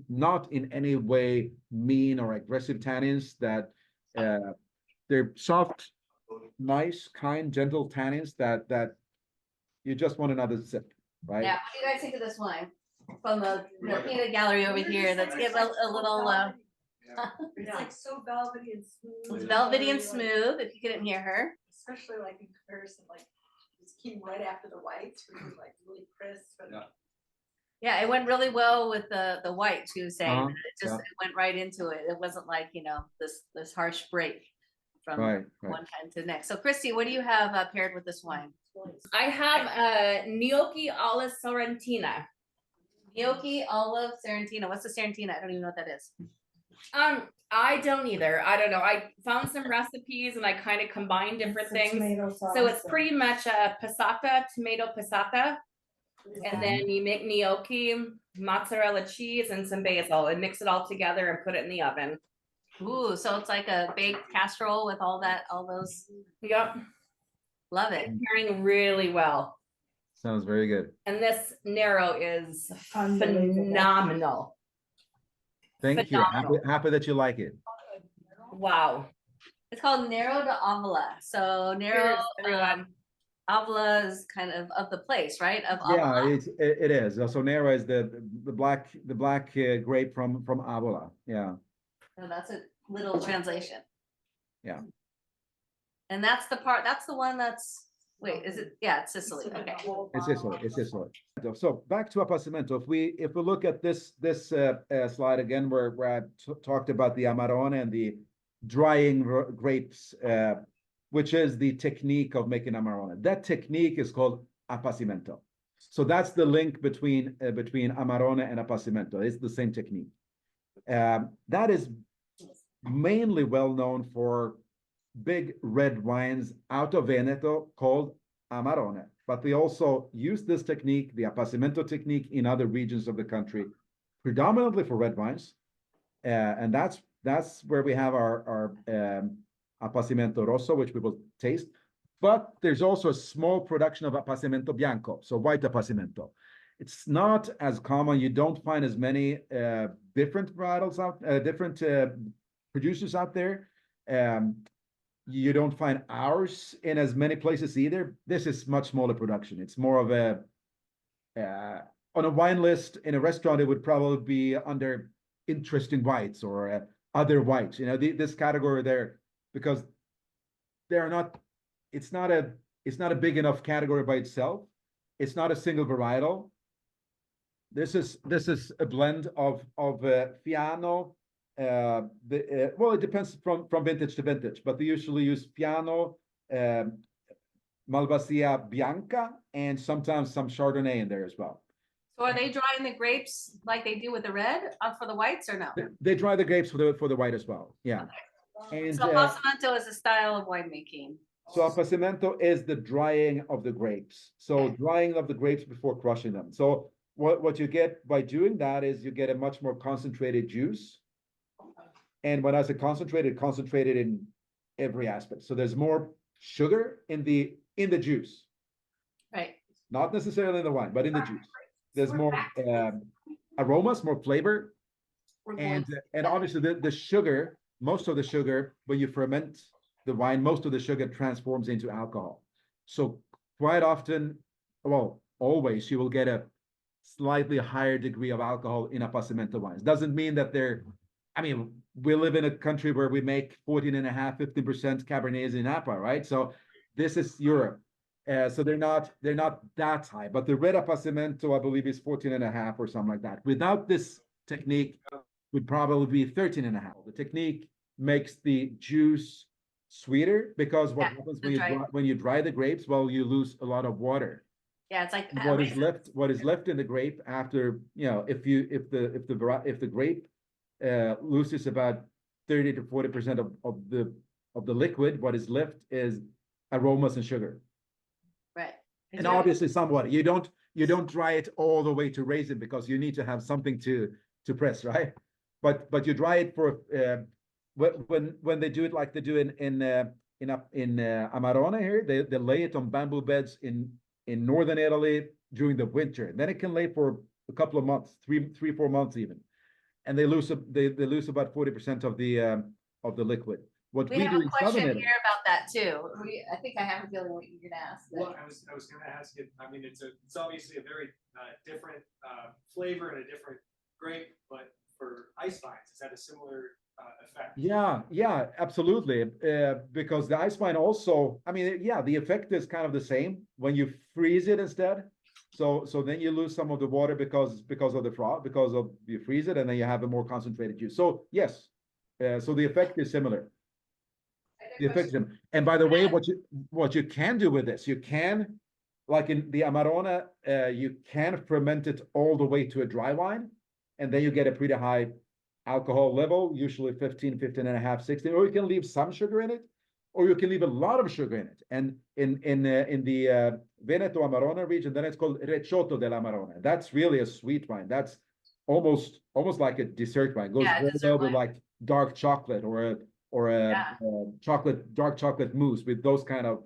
S2: not in any way mean or aggressive tannins. That they're soft, nice, kind, gentle tannins that you just want another sip, right?
S1: yeah. What do you guys think of this wine from the peanut gallery over here? That's give a little.
S4: It's like so velvety and smooth.
S1: It's velvety and smooth. If you couldn't hear her.
S4: Especially like in comparison, like this came right after the whites, which was like really crisp.
S1: Yeah, it went really well with the white. She was saying it just
S2: yeah.
S1: it went right into it. It wasn't like this harsh break from
S2: Right.
S1: one time to the next. So Christy, what do you have paired with this wine?
S3: I have gnocchi alla Sorrentina.
S1: Gnocchi olive Sarantina. What's the Sarantina? I don't even know what that is.
S3: I don't either. I don't know. I found some recipes and I kind of combined different things. So it's pretty much a passata, tomato passata. And then you make gnocchi, mozzarella cheese, and some basil, and mix it all together and put it in the oven.
S1: Ooh, so it's like a baked casserole with all those.
S3: Yep.
S1: Love it.
S3: Pairing really well.
S2: Sounds very good.
S3: And this Nero is phenomenal.
S2: Thank you. Happy that you like it.
S3: Wow.
S1: It's called Nero de Avola. So Nero, Avola is kind of the place, right? Of Avola.
S2: Yeah, it is. So Nero is the black grape from Avola. Yeah.
S1: So that's a little translation.
S2: Yeah.
S1: And that's the one that's, wait, is it? Yeah, it's Sicily. Okay.
S2: It's Sicily. So back to Appassimento. If we look at this slide again, where I talked about the Amarone and the drying grapes, which is the technique of making Amarone. That technique is called Appassimento. So that's the link between Amarone and Appassimento. It's the same technique. That is mainly well known for big red wines out of Veneto called Amarone. But they also use this technique, the Appassimento technique, in other regions of the country, predominantly for red wines. And that's where we have our Appassimento Rosso, which we will taste. But there's also a small production of Appassimento Bianco, so white Appassimento. It's not as common. You don't find as many different varietals different producers out there. You don't find ours in as many places either. This is much smaller production. It's more of on a wine list in a restaurant, it would probably be under interesting whites or other whites. This category there, because it's not a big enough category by itself. It's not a single varietal. This is a blend of Fiano. Well, it depends from vintage to vintage, but they usually use Fiano, Malvasia Bianca, and sometimes some Chardonnay in there as well.
S1: So are they drying the grapes like they do with the red for the whites or no?
S2: They dry the grapes for the white as well. Yeah.
S1: Okay.
S2: And
S1: so Appassimento is a style of winemaking.
S2: So Appassimento is the drying of the grapes. So drying of the grapes before crushing them. So what you get by doing that is you get a much more concentrated juice. And when I say concentrated in every aspect. So there's more sugar in the juice.
S1: Right.
S2: Not necessarily in the wine, but in the juice. There's more aromas, more flavor. And obviously the sugar, most of the sugar, when you ferment the wine, most of the sugar transforms into alcohol. So quite often, well, always you will get a slightly higher degree of alcohol in Appassimento wines. Doesn't mean that they're, I mean, we live in a country where we make 14.5, 15% Cabernets in Napa, right? So this is Europe. So they're not that high, but the red Appassimento, I believe, is 14.5 or something like that. Without this technique, would probably be 13.5. The technique makes the juice sweeter because what happens when you dry the grapes, well, you lose a lot of water.
S1: Yeah, it's like
S2: What is left in the grape after, you know, if the grape loses about 30 to 40% of the liquid, what is left is aromas and sugar.
S1: right.
S2: And obviously some water. You don't dry it all the way to raisin because you need to have something to press, right? But you dry it for when they do it like they do in Amarone here, they lay it on bamboo beds in northern Italy during the winter. Then it can lay for a couple of months, 4 months even, and they lose about 40% of the liquid. What
S1: We
S2: we
S1: have
S2: do
S1: a
S2: in
S1: question
S2: southern
S1: here
S2: Italy,
S1: about that too. I think I have a feeling what you're gonna ask.
S5: Well, I was going to ask it. I mean, it's obviously a very different flavor and a different grape, but for ice vines, is that a similar effect?
S2: yeah, absolutely. Because the ice wine also, I mean, yeah, the effect is kind of the same when you freeze it instead. So then you lose some of the water because of the frost, because of you freeze it, and then you have a more concentrated juice. So yes, so the effect is similar. The effect is similar. And by the way, what you can do with this, you can, like in the Amarone, you can ferment it all the way to a dry wine, and then you get a pretty high alcohol level, usually 15.5, 16, or you can leave some sugar in it, or you can leave a lot of sugar in it. And in the Veneto Amarone region, then it's called Recioto dell'Amarone. That's really a sweet wine. That's almost like a dessert wine. It goes very well with like dark chocolate or a dark chocolate mousse with those kind of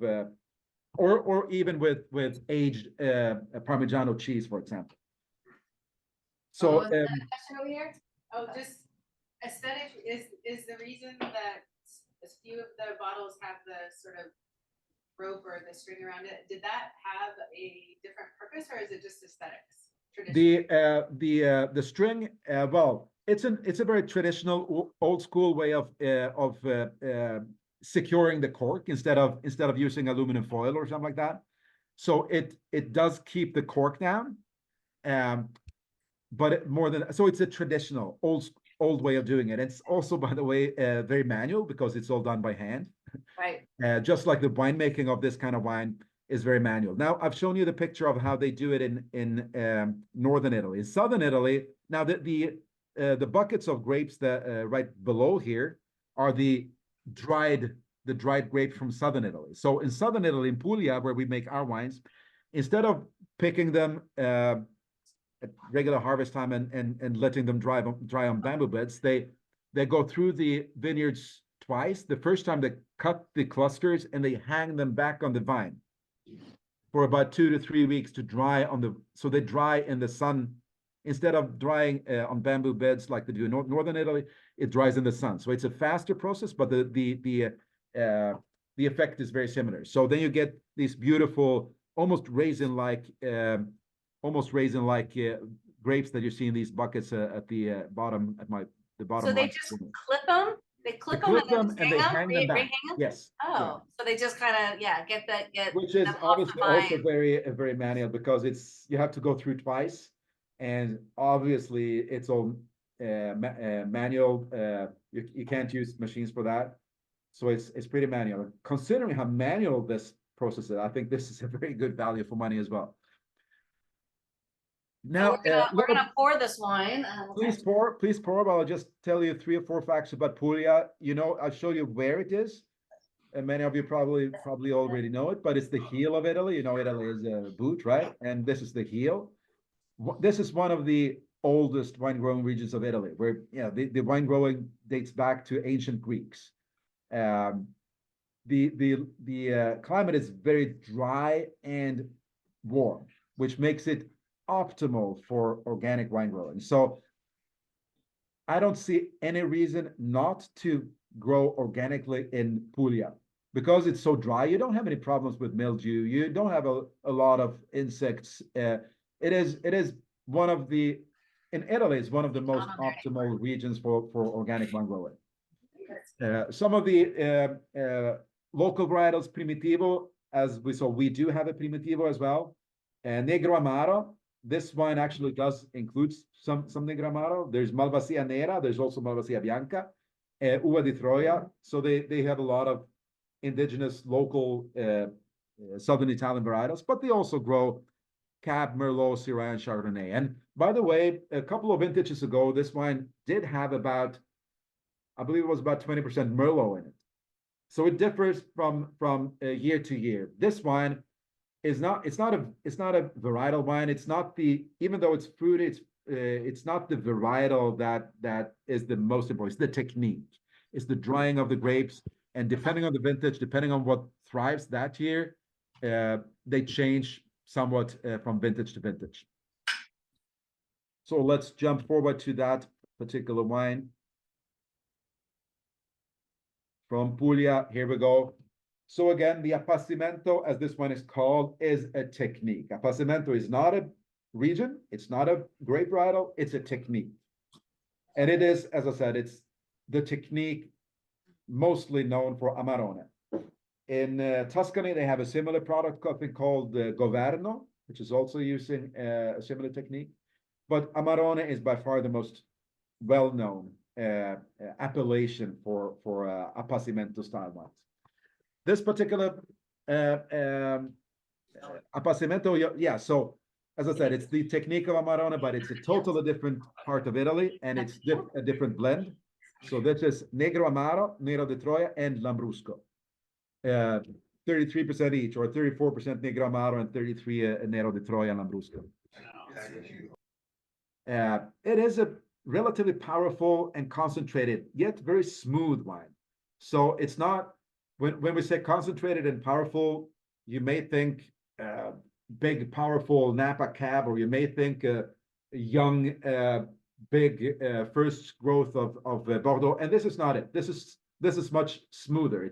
S2: or even with aged Parmigiano cheese, for example. So
S1: question over here.
S6: Oh, just aesthetic is the reason that a few of the bottles have the sort of rope or the string around it. Did that have a different purpose, or is it just aesthetics?
S2: The string, well, it's a very traditional old school way of securing the cork instead of using aluminum foil or something like that. So it does keep the cork down. But it's a traditional old way of doing it. It's also, by the way, very manual because it's all done by hand.
S1: Right.
S2: Just like the winemaking of this kind of wine is very manual. Now, I've shown you the picture of how they do it in northern Italy. In southern Italy, now the buckets of grapes that right below here are the dried grapes from southern Italy. So in southern Italy, in Puglia, where we make our wines, instead of picking them at regular harvest time and letting them dry on bamboo beds, they go through the vineyards twice. The first time they cut the clusters and they hang them back on the vine for about 2 to 3 weeks to dry so they dry in the sun instead of drying on bamboo beds like they do in northern Italy. It dries in the sun, so it's a faster process, but the effect is very similar. So then you get these beautiful, almost raisin-like grapes that you see in these buckets at the bottom the bottom.
S1: So they just clip them. They clip them
S2: and they hang them back. Yes.
S1: Oh, so they just kind of get
S2: which is obviously also very manual because you have to go through twice, and obviously it's all manual. You can't use machines for that, so it's pretty manual. Considering how manual this process is, I think this is a very good value for money as well. Now
S1: we're gonna pour this wine.
S2: Please pour, but I'll just tell you 3 or 4 facts about Puglia. You know, I'll show you where it is, and many of you probably already know it, but it's the heel of Italy. You know, Italy is a boot, right? And this is the heel. This is one of the oldest wine growing regions of Italy, where the wine growing dates back to ancient Greeks. The climate is very dry and warm, which makes it optimal for organic wine growing. So I don't see any reason not to grow organically in Puglia because it's so dry. You don't have any problems with mildew. You don't have a lot of insects. It is one of the, in Italy, it's one of the most optimal regions for organic wine growing. Some of the local varietals, Primitivo, as we saw, we do have a Primitivo as well. Negro Amaro, this wine actually does include some Negro Amaro. There's Malvasia Nera, there's also Malvasia Bianca, Uva di Troia. So they have a lot of indigenous local Southern Italian varietals, but they also grow Cab, Merlot, Syrah, and Chardonnay. And by the way, a couple of vintages ago, this wine did have about, I believe it was about 20% Merlot in it. So it differs from year to year. This wine is not, it's not a varietal wine. It's not the, even though it's fruity, it's not the varietal that is the most important. It's the technique. It's the drying of the grapes. And depending on the vintage, depending on what thrives that year, they change somewhat from vintage to vintage. So let's jump forward to that particular wine. From Puglia, here we go. So again, the Appassimento, as this one is called, is a technique. Appassimento is not a region, it's not a grape varietal, it's a technique. And it is, as I said, it's the technique mostly known for Amarone. In Tuscany, they have a similar product called Governo, which is also using a similar technique. But Amarone is by far the most well-known appellation for Appassimento style wines. This particular Appassimento, yeah, so as I said, it's the technique of Amarone, but it's a totally different part of Italy, and it's a different blend. So this is Negro Amaro, Nero di Troia, and Lambrusco. 33% each, or 34% Negro Amaro and 33 Nero di Troia and Lambrusco. It is a relatively powerful and concentrated, yet very smooth wine. So it's not, when we say concentrated and powerful, you may think big, powerful Napa Cab, or you may think young, big first growth of Bordeaux. And this is not it. This is much smoother.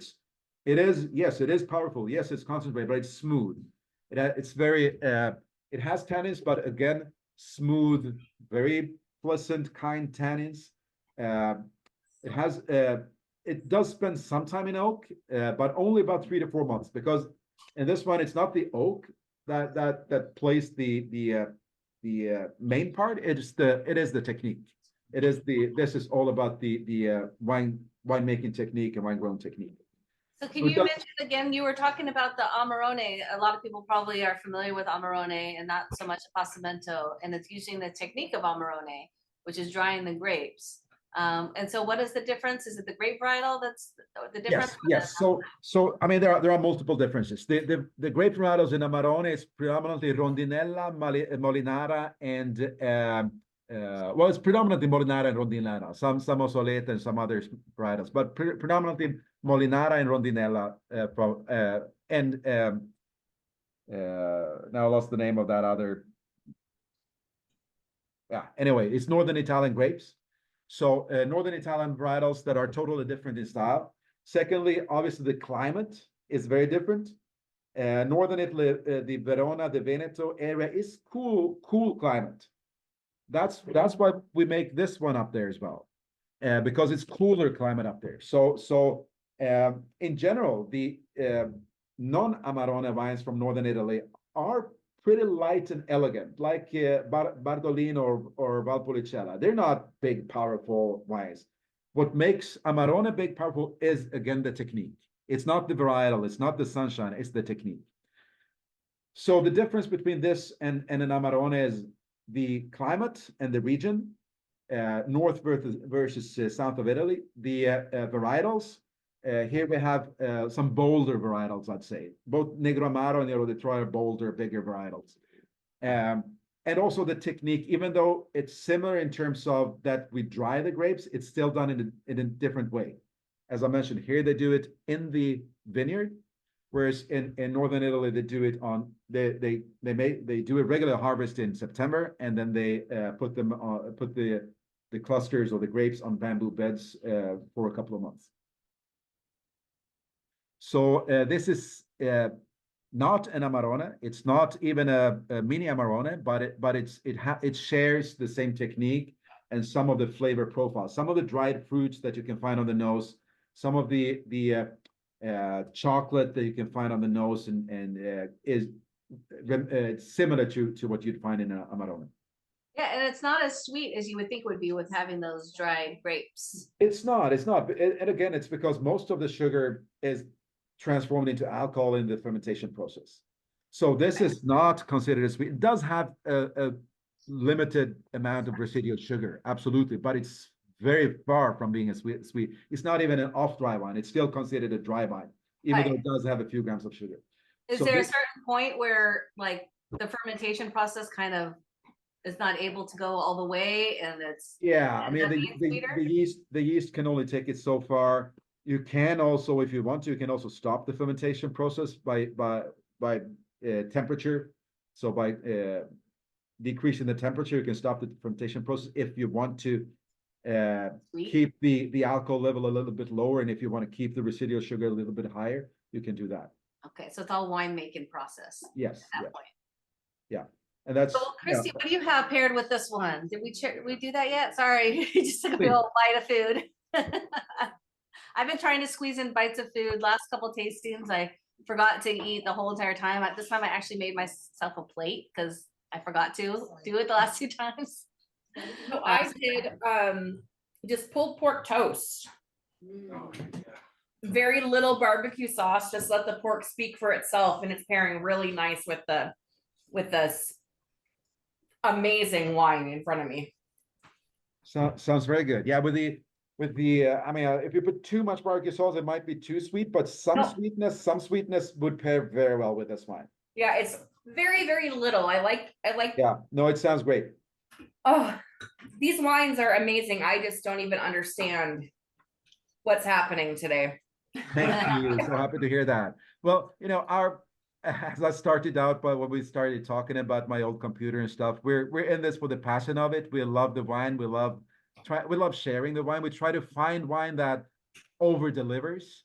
S2: It is powerful. Yes, it's concentrated, but it's smooth. It's very, it has tannins, but again, smooth, very pleasant, kind tannins. It does spend some time in oak, but only about 3 to 4 months, because in this one, it's not the oak that plays the main part. It is the technique. This is all about the winemaking technique and wine growing technique.
S1: So can you mention again, you were talking about the Amarone. A lot of people probably are familiar with Amarone and not so much Appassimento, and it's using the technique of Amarone, which is drying the grapes. And so what is the difference? Is it the grape varietal that's the difference?
S2: Yes. So I mean, there are multiple differences. The grape varietals in Amarone is predominantly Rondinella, Molinara, and well, it's predominantly Molinara and Rondinella. Some Ossoleta and some other varietals, but predominantly Molinara and Rondinella. Now I lost the name of that other. Yeah. Anyway, it's Northern Italian grapes. So Northern Italian varietals that are totally different in style. Secondly, obviously the climate is very different. Northern Italy, the Verona, the Veneto area is cool climate. That's why we make this one up there as well, because it's cooler climate up there. So in general, the non-Amarone wines from Northern Italy are pretty light and elegant, like Bardolino or Valpolicella. They're not big, powerful wines. What makes Amarone big, powerful is, again, the technique. It's not the varietal, it's not the sunshine, it's the technique. So the difference between this and an Amarone is the climate and the region, north versus south of Italy. The varietals, here we have some bolder varietals, I'd say. Both Negro Amaro and Nero di Troia are bolder, bigger varietals. And also the technique, even though it's similar in terms of that we dry the grapes, it's still done in a different way. As I mentioned, here they do it in the vineyard, whereas in Northern Italy, they do it on, they do a regular harvest in September, and then they put the clusters or the grapes on bamboo beds for a couple of months. So this is not an Amarone. It's not even a mini Amarone, but it shares the same technique and some of the flavor profiles, some of the dried fruits that you can find on the nose, some of the chocolate that you can find on the nose, and is similar to what you'd find in a Amarone.
S1: Yeah, and it's not as sweet as you would think it would be with having those dried grapes.
S2: It's not. And again, it's because most of the sugar is transformed into alcohol in the fermentation process. So this is not considered as sweet. It does have a limited amount of residual sugar, absolutely, but it's very far from being a sweet. It's not even an off-dry wine. It's still considered a dry wine, even though it does have a few grams of sugar.
S1: Is there a certain point where like the fermentation process kind of is not able to go all the way, and it's
S2: I mean the yeast can only take it so far. You can also, if you want to, you can also stop the fermentation process by temperature. So by decreasing the temperature, you can stop the fermentation process if you want to keep the alcohol level a little bit lower, and if you want to keep the residual sugar a little bit higher, you can do that.
S1: Okay, so it's all winemaking process.
S2: Yes.
S1: At that point.
S2: Yeah. And that's
S1: so, Christy, what do you have paired with this one? Did we do that yet? Sorry, just took a real bite of food. I've been trying to squeeze in bites of food. Last couple tastings, I forgot to eat the whole entire time. At this time, I actually made myself a plate because I forgot to do it the last 2 times.
S3: So I did just pulled pork toast. Very little barbecue sauce. Just let the pork speak for itself, and it's pairing really nice with this amazing wine in front of me.
S2: Sounds very good. Yeah, with the I mean, if you put too much barbecue sauce, it might be too sweet, but some sweetness would pair very well with this wine.
S3: Yeah, it's very, very little. I like.
S2: Yeah, no, it sounds great.
S3: Oh, these wines are amazing. I just don't even understand what's happening today.
S2: Thank you. So happy to hear that. Well, as I started out, but when we started talking about my old computer and stuff, we're in this for the passion of it. We love the wine. We love sharing the wine. We try to find wine that over delivers.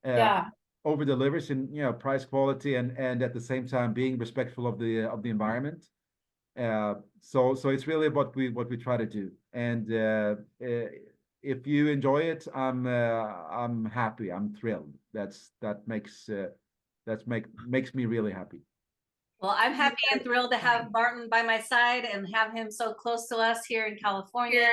S2: Over delivers in price, quality, and at the same time being respectful of the environment. So it's really what we try to do. And if you enjoy it, I'm happy. I'm thrilled. That makes me really happy.
S1: Well, I'm happy and thrilled to have Martin by my side and have him so close to us here in California.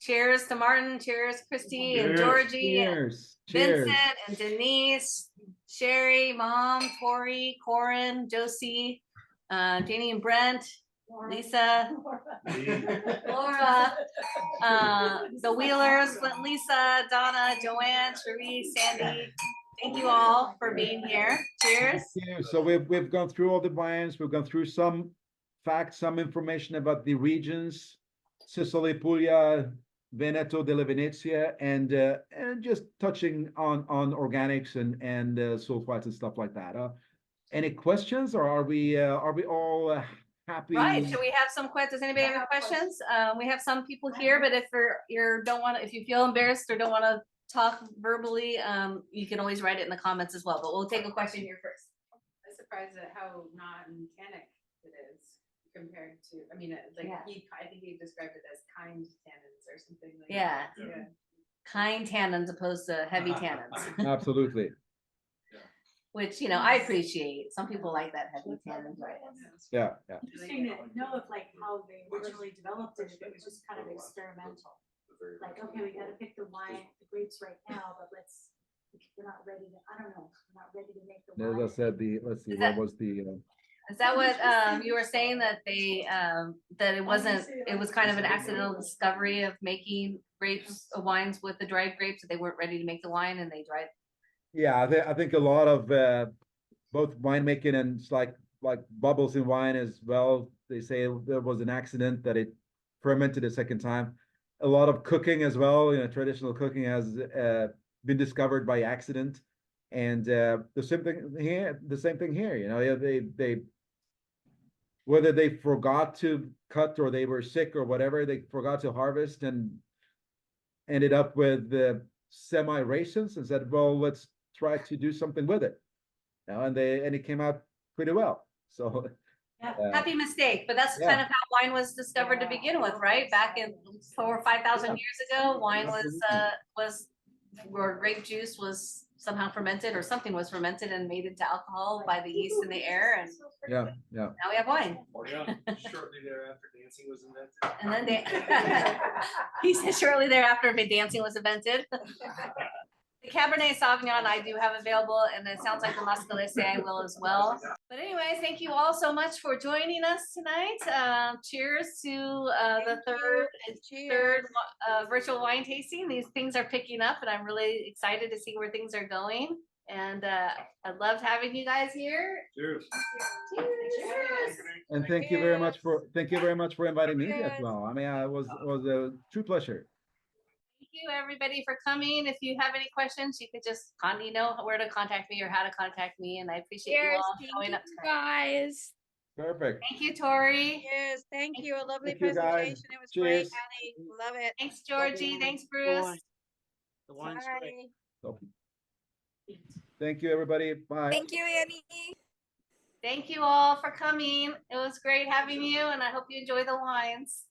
S1: Cheers to Martin. Cheers, Christy and Georgie.
S2: Cheers.
S1: Vincent and Denise, Sherry, Mom, Tori, Corin, Josie, Janie and Brent, Lisa, Laura, the Wheelers, Lisa, Donna, Joanne, Cherie, Sandy. Thank you all for being here. Cheers.
S2: Thank you. So we've gone through all the wines. We've gone through some facts, some information about the regions, Sicily, Puglia, Veneto della Venezia, and just touching on organics and sulfites and stuff like that. Any questions, or are we all happy?
S1: Right. So we have some questions. Does anybody have questions? We have some people here, but if if you feel embarrassed or don't want to talk verbally, you can always write it in the comments as well. But we'll take a question here first.
S6: I'm surprised at how non-tannic it is compared to. I mean, I think he described it as kind tannins or something like that. Yeah.
S1: Kind tannins opposed to heavy tannins.
S2: Absolutely.
S1: Which I appreciate. Some people like that heavy tannins, right?
S2: Yeah.
S4: Interesting to know if how they originally developed it. It was just kind of experimental. Like, okay, we got to pick the grapes right now, but we're not ready to. I don't know. We're not ready to make the wine.
S2: As I said, let's see, what was the?
S1: Is that what you were saying, that they that it wasn't? It was kind of an accidental discovery of making wines with the dried grapes, that they weren't ready to make the wine and they dried.
S2: Yeah, I think a lot of both winemaking and like bubbles in wine as well. They say there was an accident that it fermented a second time. A lot of cooking as well. Traditional cooking has been discovered by accident, and the same thing here. They whether they forgot to cut or they were sick or whatever, they forgot to harvest and ended up with semi raisins and said, well, let's try to do something with it. You know, and it came out pretty well. So
S1: Happy mistake, but that's
S2: Yeah.
S1: kind of how wine was discovered to begin with, right? Back in 4,000 or 5,000 years ago, wine was where grape juice was somehow fermented or something was fermented and made into alcohol by the yeast in the air, and
S2: yeah.
S1: now we have wine.
S5: Yeah, shortly thereafter, dancing was invented.
S1: And then he said shortly thereafter, dancing was invented. The Cabernet Sauvignon I do have available, and it sounds like the Muscalese I will as well. But anyways, thank you all so much for joining us tonight. Cheers to the third virtual wine tasting. These things are picking up, and I'm really excited to see where things are going. And I loved having you guys here.
S5: Cheers.
S1: Cheers.
S2: And thank you very much for inviting me as well. I mean, it was a true pleasure.
S1: Thank you everybody for coming. If you have any questions, you could just know where to contact me or how to contact me. And I appreciate you all showing up tonight.
S7: Guys.
S2: Perfect.
S1: Thank you, Tori.
S7: Yes, thank you. A lovely
S2: Thank you, guys.
S7: presentation. It was
S2: Cheers.
S7: great, Annie. Love it.
S1: Thanks, Georgie. Thanks, Bruce.
S8: The wine's
S7: Bye.
S8: great.
S2: So, thank you, everybody. Bye.
S9: Thank you, Annie.
S1: Thank you all for coming. It was great having you, and I hope you enjoy the wines.